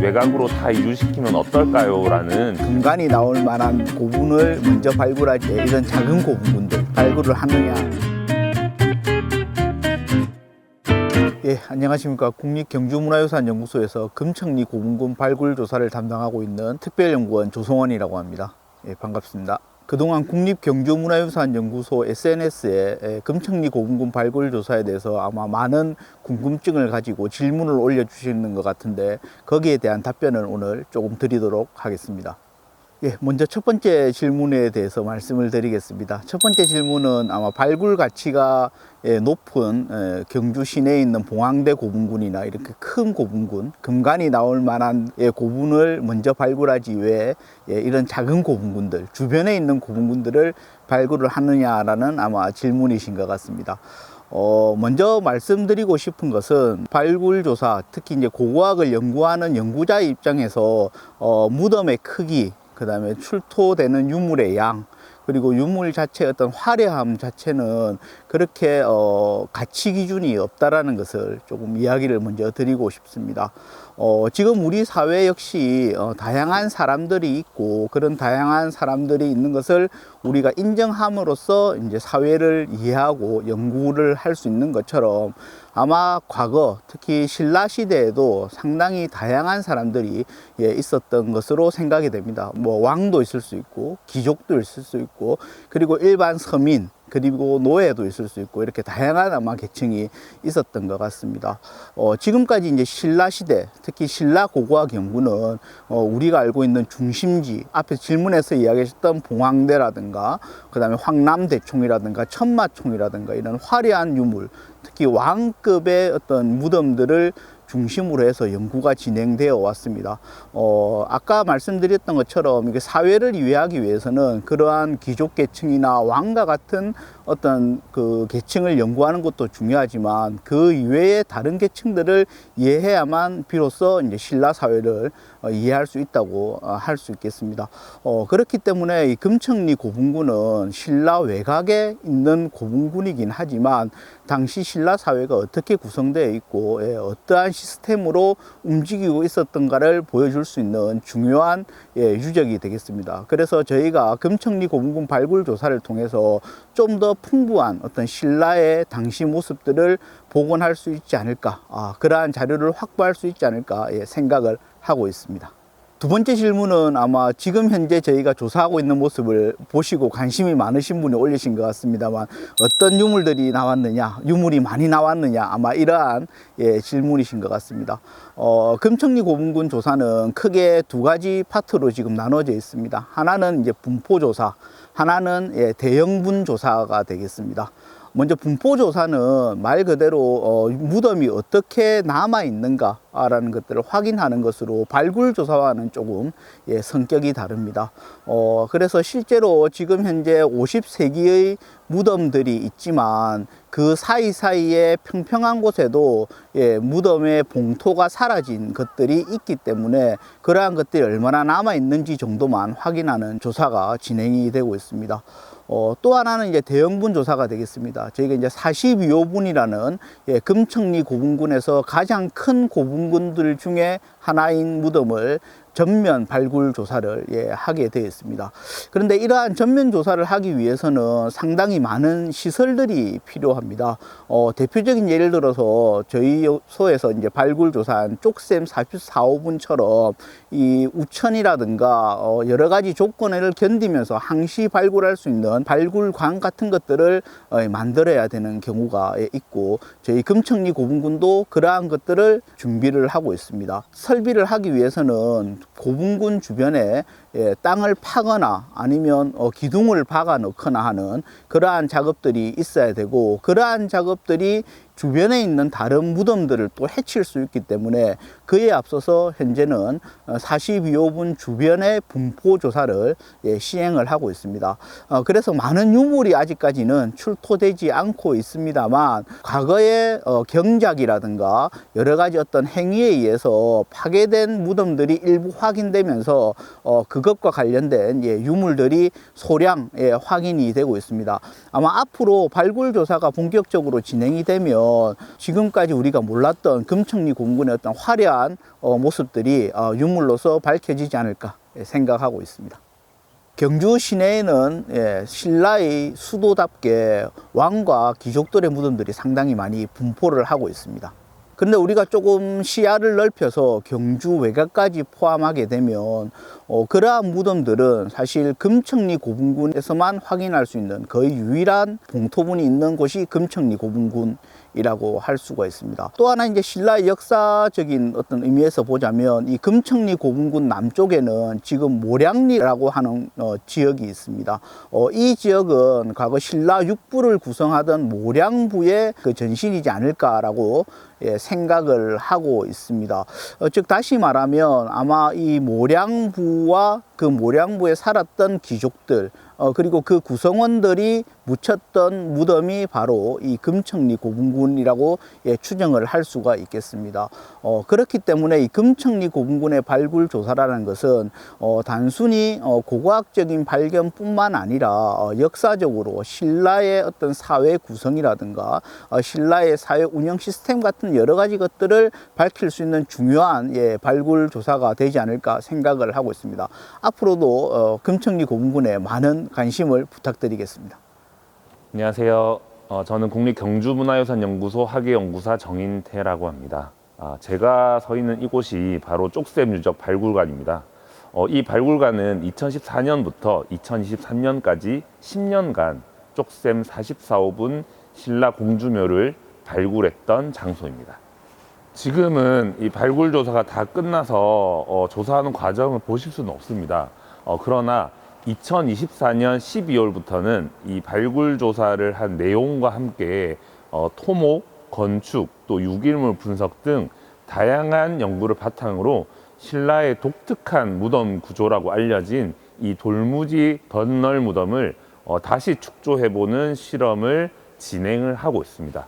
외곽으로 다 이주시키면 어떨까요? 라는 근간이 나올 만한 고분을 먼저 발굴하지, 이런 작은 고분군들 발굴을 하느냐. 예, 안녕하십니까. 국립경주문화유산연구소에서 금천리 고분군 발굴 조사를 담당하고 있는 특별연구원 조성원이라고 합니다. 예, 반갑습니다. 그동안 국립경주문화유산연구소 SNS에 금천리 고분군 발굴 조사에 대해서 아마 많은 궁금증을 가지고 질문을 올려주시는 것 같은데, 거기에 대한 답변을 오늘 조금 드리도록 하겠습니다. 예, 먼저 첫 번째 질문에 대해서 말씀을 드리겠습니다. 첫 번째 질문은 아마 발굴 가치가 높은 경주 시내에 있는 봉황대 고분군이나 이렇게 큰 고분군, 금간이 나올 만한 고분을 먼저 발굴하지 왜 이런 작은 고분군들, 주변에 있는 고분군들을 발굴을 하느냐라는 아마 질문이신 것 같습니다. 먼저 말씀드리고 싶은 것은 발굴조사, 특히 이제 고고학을 연구하는 연구자의 입장에서 무덤의 크기, 그 다음에 출토되는 유물의 양, 그리고 유물 자체의 어떤 화려함 자체는 그렇게 가치 기준이 없다라는 것을 조금 이야기를 먼저 드리고 싶습니다. 지금 우리 사회 역시 다양한 사람들이 있고, 그런 다양한 사람들이 있는 것을 우리가 인정함으로써 이제 사회를 이해하고 연구를 할 수 있는 것처럼, 아마 과거 특히 신라 시대에도 상당히 다양한 사람들이 있었던 것으로 생각이 됩니다. 뭐 왕도 있을 수 있고, 귀족도 있을 수 있고, 그리고 일반 서민, 그리고 노예도 있을 수 있고, 이렇게 다양한 아마 계층이 있었던 것 같습니다. 지금까지 이제 신라 시대, 특히 신라 고고학 연구는 우리가 알고 있는 중심지, 앞에 질문에서 이야기하셨던 봉황대라든가, 그 다음에 황남대총이라든가 천마총이라든가 이런 화려한 유물, 특히 왕급의 어떤 무덤들을 중심으로 해서 연구가 진행되어 왔습니다. 아까 말씀드렸던 것처럼 이게 사회를 이해하기 위해서는 그러한 귀족 계층이나 왕과 같은 어떤 그 계층을 연구하는 것도 중요하지만, 그 이외의 다른 계층들을 이해해야만 비로소 이제 신라 사회를 이해할 수 있다고 할 수 있겠습니다. 그렇기 때문에 이 금천리 고분군은 신라 외곽에 있는 고분군이긴 하지만, 당시 신라 사회가 어떻게 구성되어 있고 어떠한 시스템으로 움직이고 있었던가를 보여줄 수 있는 중요한 유적이 되겠습니다. 그래서 저희가 금천리 고분군 발굴 조사를 통해서 좀 더 풍부한 어떤 신라의 당시 모습들을 복원할 수 있지 않을까, 그러한 자료를 확보할 수 있지 않을까 생각을 하고 있습니다. 두 번째 질문은 아마 지금 현재 저희가 조사하고 있는 모습을 보시고 관심이 많으신 분이 올리신 것 같습니다만, 어떤 유물들이 나왔느냐, 유물이 많이 나왔느냐, 아마 이러한 질문이신 것 같습니다. 금천리 고분군 조사는 크게 두 가지 파트로 지금 나눠져 있습니다. 하나는 이제 분포조사, 하나는 대형분 조사가 되겠습니다. 먼저 분포조사는 말 그대로 무덤이 어떻게 남아 있는가라는 것들을 확인하는 것으로, 발굴조사와는 조금 성격이 다릅니다. 그래서 실제로 지금 현재 50세기의 무덤들이 있지만, 그 사이사이에 평평한 곳에도 무덤의 봉토가 사라진 것들이 있기 때문에, 그러한 것들이 얼마나 남아 있는지 정도만 확인하는 조사가 진행이 되고 있습니다. 또 하나는 이제 대형분 조사가 되겠습니다. 저희가 이제 42호분이라는 금천리 고분군에서 가장 큰 고분군들 중에 하나인 무덤을 전면 발굴 조사를 하게 되어 있습니다. 그런데 이러한 전면 조사를 하기 위해서는 상당히 많은 시설들이 필요합니다. 대표적인 예를 들어서 저희 소에서 이제 발굴 조사한 쪽샘 44호분처럼 이 우천이라든가 여러 가지 조건을 견디면서 항시 발굴할 수 있는 발굴관 같은 것들을 만들어야 되는 경우가 있고, 저희 금천리 고분군도 그러한 것들을 준비를 하고 있습니다. 설비를 하기 위해서는 고분군 주변에 땅을 파거나 아니면 기둥을 박아 넣거나 하는 그러한 작업들이 있어야 되고, 그러한 작업들이 주변에 있는 다른 무덤들을 또 해칠 수 있기 때문에, 그에 앞서서 현재는 42호분 주변의 분포 조사를 시행을 하고 있습니다. 그래서 많은 유물이 아직까지는 출토되지 않고 있습니다만, 과거의 경작이라든가 여러 가지 어떤 행위에 의해서 파괴된 무덤들이 일부 확인되면서 그 그것과 관련된 유물들이 소량 확인이 되고 있습니다. 아마 앞으로 발굴 조사가 본격적으로 진행이 되면 지금까지 우리가 몰랐던 금천리 고문군의 어떤 화려한 모습들이 유물로서 밝혀지지 않을까 생각하고 있습니다. 경주 시내에는 신라의 수도답게 왕과 귀족들의 무덤들이 상당히 많이 분포를 하고 있습니다. 그런데 우리가 조금 시야를 넓혀서 경주 외곽까지 포함하게 되면 그러한 무덤들은 사실 금천리 고분군에서만 확인할 수 있는 거의 유일한 봉토분이 있는 곳이 금천리 고분군이라고 할 수가 있습니다. 또 하나 이제 신라의 역사적인 어떤 의미에서 보자면 이 금천리 고분군 남쪽에는 지금 모량리라고 하는 지역이 있습니다. 이 지역은 과거 신라 육부를 구성하던 모량부의 그 전신이지 않을까라고 생각을 하고 있습니다. 즉 다시 말하면 아마 이 모량부와 그 모량부에 살았던 귀족들 그리고 그 구성원들이 묻혔던 무덤이 바로 이 금천리 고분군이라고 추정을 할 수가 있겠습니다. 그렇기 때문에 이 금천리 고분군의 발굴 조사라는 것은 단순히 고고학적인 발견뿐만 아니라 역사적으로 신라의 어떤 사회 구성이라든가 신라의 사회 운영 시스템 같은 여러 가지 것들을 밝힐 수 있는 중요한 발굴 조사가 되지 않을까 생각을 하고 있습니다. 앞으로도 금천리 고분군에 많은 관심을 부탁드리겠습니다. 안녕하세요. 저는 국립경주문화유산연구소 학예연구사 정인태라고 합니다. 제가 서 있는 이곳이 바로 쪽샘 유적 발굴관입니다. 이 발굴관은 2014년부터 2023년까지 10년간 쪽샘 44호분 신라 공주묘를 발굴했던 장소입니다. 지금은 이 발굴 조사가 다 끝나서 조사하는 과정을 보실 수는 없습니다. 그러나 2024년 12월부터는 이 발굴 조사를 한 내용과 함께 토목, 건축, 또 유기물 분석 등 다양한 연구를 바탕으로 신라의 독특한 무덤 구조라고 알려진 이 돌무지 덧널 무덤을 다시 축조해보는 실험을 진행을 하고 있습니다.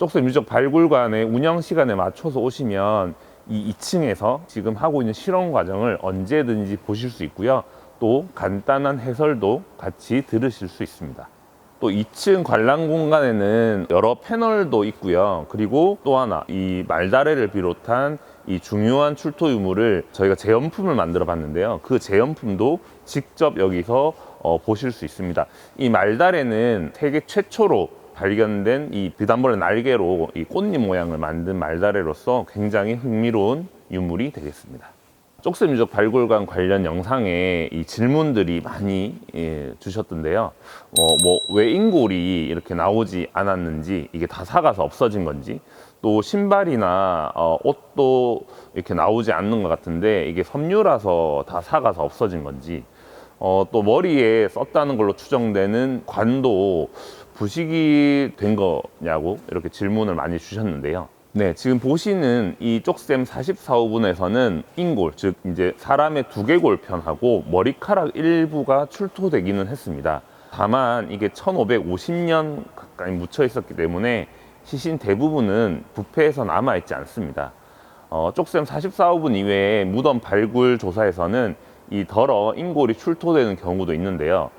쪽샘 유적 발굴관의 운영 시간에 맞춰서 오시면 이 2층에서 지금 하고 있는 실험 과정을 언제든지 보실 수 있고요. 또 간단한 해설도 같이 들으실 수 있습니다. 또 2층 관람 공간에는 여러 패널도 있고요. 그리고 또 하나 이 말다래를 비롯한 이 중요한 출토 유물을 저희가 재현품을 만들어 봤는데요. 그 재현품도 직접 여기서 보실 수 있습니다. 이 말다래는 세계 최초로 발견된 이 비단벌레 날개로 이 꽃잎 모양을 만든 말다래로서 굉장히 흥미로운 유물이 되겠습니다. 쪽샘 유적 발굴관 관련 영상에 이 질문들이 많이 주셨던데요. 왜 인골이 이렇게 나오지 않았는지, 이게 다 삭아서 없어진 건지, 또 신발이나 옷도 이렇게 나오지 않는 것 같은데 이게 섬유라서 다 삭아서 없어진 건지, 또 머리에 썼다는 걸로 추정되는 관도 부식이 된 거냐고 이렇게 질문을 많이 주셨는데요. 네, 지금 보시는 이 쪽샘 44호분에서는 인골, 즉 이제 사람의 두개골편하고 머리카락 일부가 출토되기는 했습니다. 다만 이게 1550년 가까이 묻혀 있었기 때문에 시신 대부분은 부패해서 남아있지 않습니다. 쪽샘 44호분 이외에 무덤 발굴 조사에서는 이 덜어 인골이 출토되는 경우도 있는데요.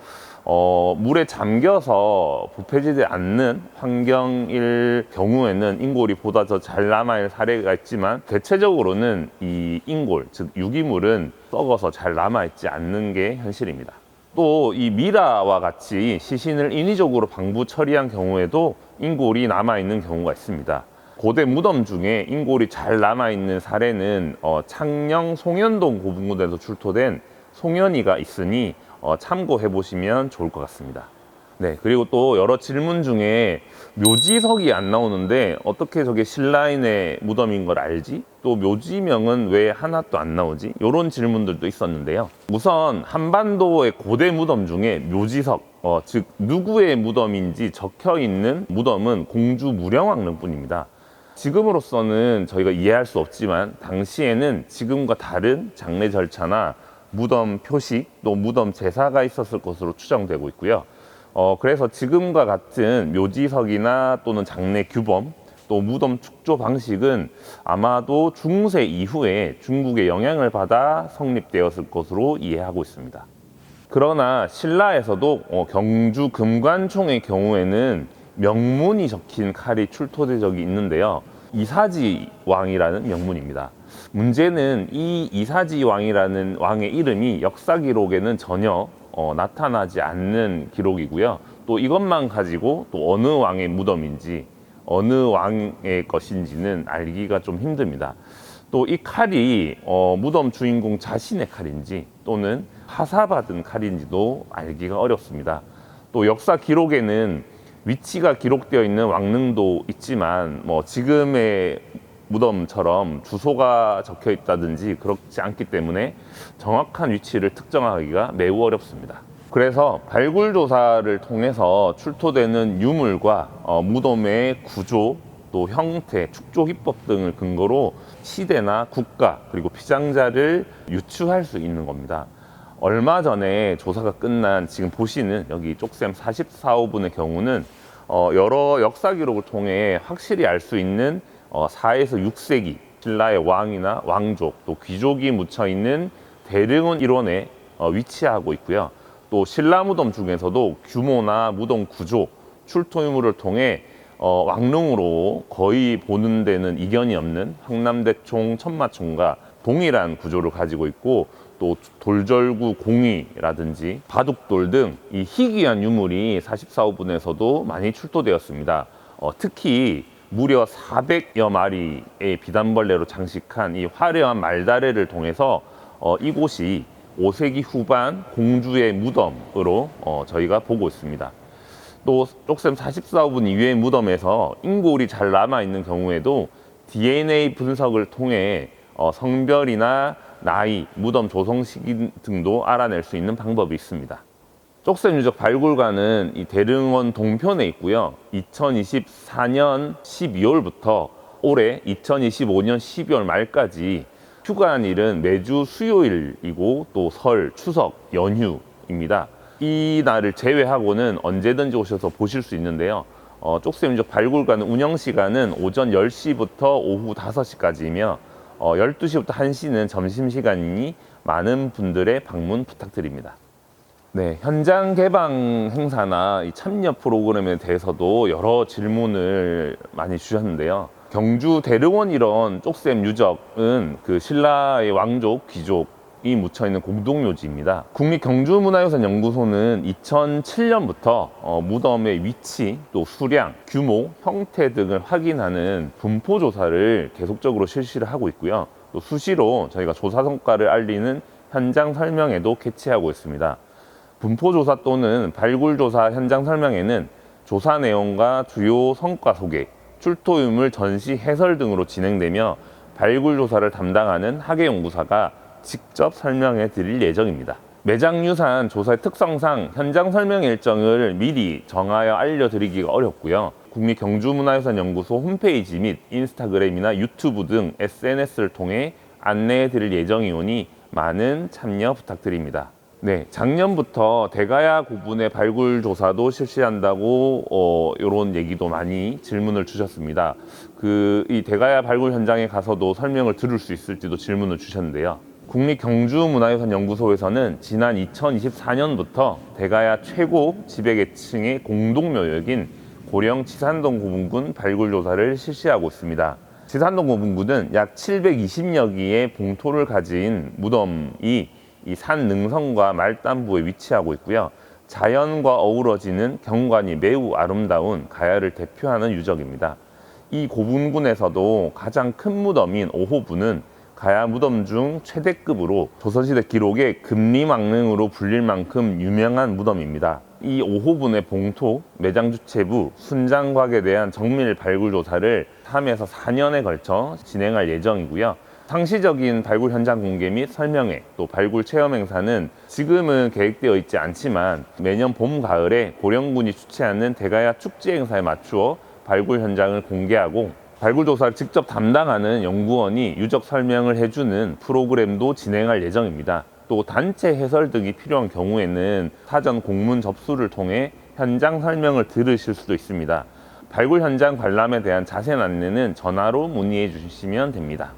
물에 잠겨서 부패지지 않는 환경일 경우에는 인골이 보다 더 잘 남아있는 사례가 있지만 대체적으로는 이 인골, 즉 유기물은 썩어서 잘 남아있지 않는 게 현실입니다. 또 이 미라와 같이 시신을 인위적으로 방부 처리한 경우에도 인골이 남아있는 경우가 있습니다. 고대 무덤 중에 인골이 잘 남아있는 사례는 창녕 송현동 고분군에서 출토된 송현이가 있으니 참고해 보시면 좋을 것 같습니다. 네, 그리고 또 여러 질문 중에 묘지석이 안 나오는데 어떻게 저게 신라인의 무덤인 걸 알지? 또 묘지명은 왜 하나도 안 나오지? 이런 질문들도 있었는데요. 우선 한반도의 고대 무덤 중에 묘지석, 즉 누구의 무덤인지 적혀 있는 무덤은 공주 무령왕릉뿐입니다. 지금으로서는 저희가 이해할 수 없지만 당시에는 지금과 다른 장례 절차나 무덤 표시, 또 무덤 제사가 있었을 것으로 추정되고 있고요. 그래서 지금과 같은 묘지석이나 또는 장례 규범, 또 무덤 축조 방식은 아마도 중세 이후에 중국의 영향을 받아 성립되었을 것으로 이해하고 있습니다. 그러나 신라에서도 경주 금관총의 경우에는 명문이 적힌 칼이 출토된 적이 있는데요. 이사지 왕이라는 명문입니다. 문제는 이 이사지 왕이라는 왕의 이름이 역사 기록에는 전혀 나타나지 않는 기록이고요. 또 이것만 가지고 또 어느 왕의 무덤인지 어느 왕의 것인지는 알기가 좀 힘듭니다. 또 이 칼이 무덤 주인공 자신의 칼인지 또는 하사받은 칼인지도 알기가 어렵습니다. 또 역사 기록에는 위치가 기록되어 있는 왕릉도 있지만 지금의 무덤처럼 주소가 적혀 있다든지 그렇지 않기 때문에 정확한 위치를 특정하기가 매우 어렵습니다. 그래서 발굴 조사를 통해서 출토되는 유물과 무덤의 구조, 또 형태, 축조 기법 등을 근거로 시대나 국가 그리고 피장자를 유추할 수 있는 겁니다. 얼마 전에 조사가 끝난 지금 보시는 여기 쪽셈 44호분의 경우는 여러 역사 기록을 통해 확실히 알 수 있는 4에서 6세기 신라의 왕이나 왕족 또 귀족이 묻혀 있는 대릉원 일원에 위치하고 있고요. 또 신라 무덤 중에서도 규모나 무덤 구조, 출토 유물을 통해 왕릉으로 거의 보는 데는 이견이 없는 황남대총, 천마총과 동일한 구조를 가지고 있고 또 돌절구 공이라든지 바둑돌 등 이 희귀한 유물이 44호분에서도 많이 출토되었습니다. 특히 무려 400여 마리의 비단벌레로 장식한 이 화려한 말다래를 통해서 이곳이 5세기 후반 공주의 무덤으로 저희가 보고 있습니다. 또 쪽셈 44호분 이외의 무덤에서 인골이 잘 남아있는 경우에도 DNA 분석을 통해 성별이나 나이, 무덤 조성 시기 등도 알아낼 수 있는 방법이 있습니다. 쪽셈 유적 발굴관은 이 대릉원 동편에 있고요. 2024년 12월부터 올해 2025년 12월 말까지 휴관일은 매주 수요일이고 또 설, 추석, 연휴입니다. 이 날을 제외하고는 언제든지 오셔서 보실 수 있는데요. 쪽셈 유적 발굴관 운영 시간은 오전 10시부터 오후 5시까지이며 12시부터 1시는 점심시간이니 많은 분들의 방문 부탁드립니다. 네, 현장 개방 행사나 이 참여 프로그램에 대해서도 여러 질문을 많이 주셨는데요. 경주 대릉원 일원 쪽셈 유적은 그 신라의 왕족, 귀족이 묻혀있는 공동묘지입니다. 국립경주문화유산연구소는 2007년부터 무덤의 위치, 또 수량, 규모, 형태 등을 확인하는 분포 조사를 계속적으로 실시를 하고 있고요. 또 수시로 저희가 조사 성과를 알리는 현장 설명회도 개최하고 있습니다. 분포 조사 또는 발굴 조사 현장 설명회는 조사 내용과 주요 성과 소개, 출토 유물 전시 해설 등으로 진행되며 발굴 조사를 담당하는 학예연구사가 직접 설명해 드릴 예정입니다. 매장유산 조사의 특성상 현장 설명 일정을 미리 정하여 알려드리기가 어렵고요. 국립경주문화유산연구소 홈페이지 및 인스타그램이나 유튜브 등 SNS를 통해 안내해 드릴 예정이오니 많은 참여 부탁드립니다. 네, 작년부터 대가야 고분의 발굴 조사도 실시한다고 이런 얘기도 많이 질문을 주셨습니다. 이 대가야 발굴 현장에 가서도 설명을 들을 수 있을지도 질문을 주셨는데요. 국립경주문화유산연구소에서는 지난 2024년부터 대가야 최고 지배계층의 공동묘역인 고령 지산동 고분군 발굴 조사를 실시하고 있습니다. 지산동 고분군은 약 720여 기의 봉토를 가진 무덤이 이 산 능선과 말단부에 위치하고 있고요. 자연과 어우러지는 경관이 매우 아름다운 가야를 대표하는 유적입니다. 이 고분군에서도 가장 큰 무덤인 5호분은 가야 무덤 중 최대급으로 조선시대 기록에 금리망릉으로 불릴 만큼 유명한 무덤입니다. 이 5호분의 봉토, 매장주체부, 순장곽에 대한 정밀 발굴 조사를 3에서 4년에 걸쳐 진행할 예정이고요. 상시적인 발굴 현장 공개 및 설명회, 또 발굴 체험 행사는 지금은 계획되어 있지 않지만 매년 봄, 가을에 고령군이 주최하는 대가야 축제 행사에 맞추어 발굴 현장을 공개하고 발굴 조사를 직접 담당하는 연구원이 유적 설명을 해주는 프로그램도 진행할 예정입니다. 또 단체 해설 등이 필요한 경우에는 사전 공문 접수를 통해 현장 설명을 들으실 수도 있습니다. 발굴 현장 관람에 대한 자세한 안내는 전화로 문의해 주시면 됩니다.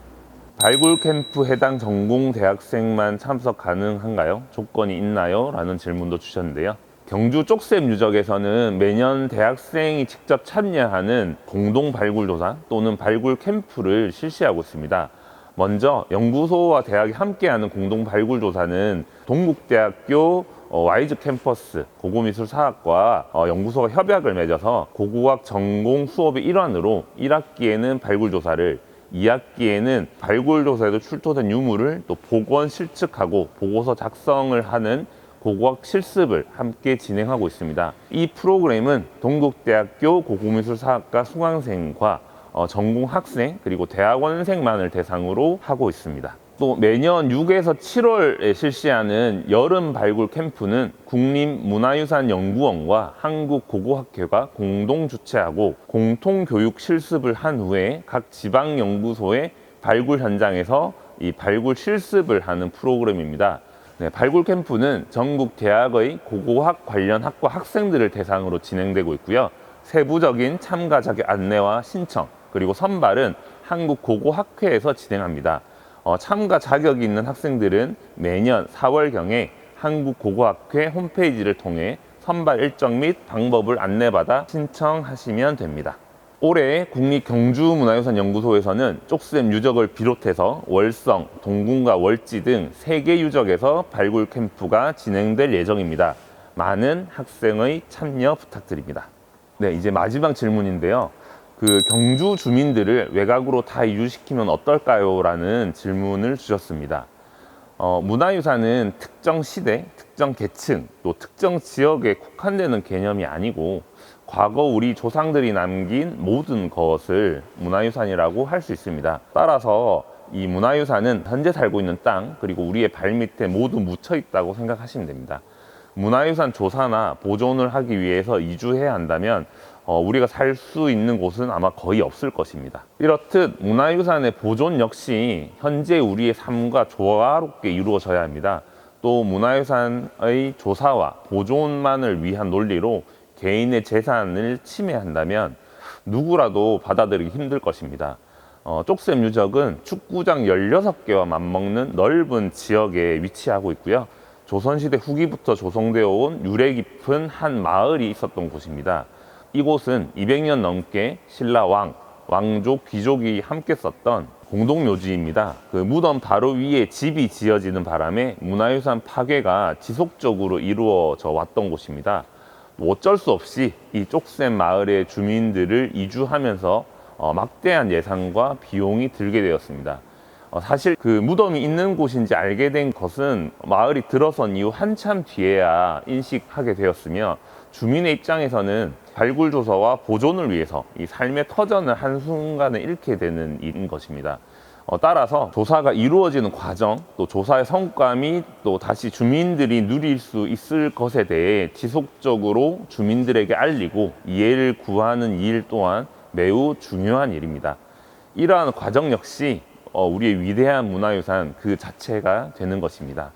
발굴 캠프 해당 전공 대학생만 참석 가능한가요? 조건이 있나요? 라는 질문도 주셨는데요. 경주 쪽샘 유적에서는 매년 대학생이 직접 참여하는 공동 발굴 조사 또는 발굴 캠프를 실시하고 있습니다. 먼저 연구소와 대학이 함께하는 공동 발굴 조사는 동국대학교 와이즈 캠퍼스 고고미술사학과 연구소가 협약을 맺어서 고고학 전공 수업의 일환으로 1학기에는 발굴 조사를, 2학기에는 발굴 조사에도 출토된 유물을 또 복원 실측하고 보고서 작성을 하는 고고학 실습을 함께 진행하고 있습니다. 이 프로그램은 동국대학교 고고미술사학과 수강생과 전공 학생 그리고 대학원생만을 대상으로 하고 있습니다. 또 매년 6에서 7월에 실시하는 여름 발굴 캠프는 국립문화유산연구원과 한국고고학회가 공동 주최하고 공통교육 실습을 한 후에 각 지방연구소의 발굴 현장에서 이 발굴 실습을 하는 프로그램입니다. 네, 발굴 캠프는 전국 대학의 고고학 관련 학과 학생들을 대상으로 진행되고 있고요. 세부적인 참가 자격 안내와 신청 그리고 선발은 한국고고학회에서 진행합니다. 참가 자격이 있는 학생들은 매년 4월경에 한국고고학회 홈페이지를 통해 선발 일정 및 방법을 안내받아 신청하시면 됩니다. 올해 국립경주문화유산연구소에서는 쪽샘 유적을 비롯해서 월성, 동궁과 월지 등 3개 유적에서 발굴 캠프가 진행될 예정입니다. 많은 학생의 참여 부탁드립니다. 네, 이제 마지막 질문인데요. 경주 주민들을 외곽으로 다 이주시키면 어떨까요? 라는 질문을 주셨습니다. 문화유산은 특정 시대, 특정 계층, 또 특정 지역에 국한되는 개념이 아니고 과거 우리 조상들이 남긴 모든 것을 문화유산이라고 할 수 있습니다. 따라서 이 문화유산은 현재 살고 있는 땅 그리고 우리의 발밑에 모두 묻혀 있다고 생각하시면 됩니다. 문화유산 조사나 보존을 하기 위해서 이주해야 한다면 우리가 살 수 있는 곳은 아마 거의 없을 것입니다. 이렇듯 문화유산의 보존 역시 현재 우리의 삶과 조화롭게 이루어져야 합니다. 또 문화유산의 조사와 보존만을 위한 논리로 개인의 재산을 침해한다면 누구라도 받아들이기 힘들 것입니다. 쪽샘 유적은 축구장 16개와 맞먹는 넓은 지역에 위치하고 있고요. 조선시대 후기부터 조성되어 온 유래 깊은 한 마을이 있었던 곳입니다. 이곳은 200년 넘게 신라 왕족, 귀족이 함께 썼던 공동묘지입니다. 무덤 바로 위에 집이 지어지는 바람에 문화유산 파괴가 지속적으로 이루어져 왔던 곳입니다. 어쩔 수 없이 이 쪽샘 마을의 주민들을 이주하면서 막대한 예산과 비용이 들게 되었습니다. 사실 무덤이 있는 곳인지 알게 된 것은 마을이 들어선 이후 한참 뒤에야 인식하게 되었으며 주민의 입장에서는 발굴 조사와 보존을 위해서 이 삶의 터전을 한순간에 잃게 되는 일인 것입니다. 따라서 조사가 이루어지는 과정, 또 조사의 성과 및 또 다시 주민들이 누릴 수 있을 것에 대해 지속적으로 주민들에게 알리고 이해를 구하는 일 또한 매우 중요한 일입니다. 이러한 과정 역시 우리의 위대한 문화유산 그 자체가 되는 것입니다.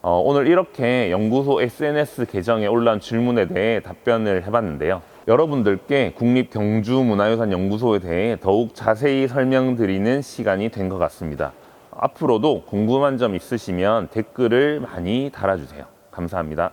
오늘 이렇게 연구소 SNS 계정에 올라온 질문에 대해 답변을 해봤는데요. 여러분들께 국립경주문화유산연구소에 대해 더욱 자세히 설명드리는 시간이 된 것 같습니다. 앞으로도 궁금한 점 있으시면 댓글을 많이 달아주세요. 감사합니다.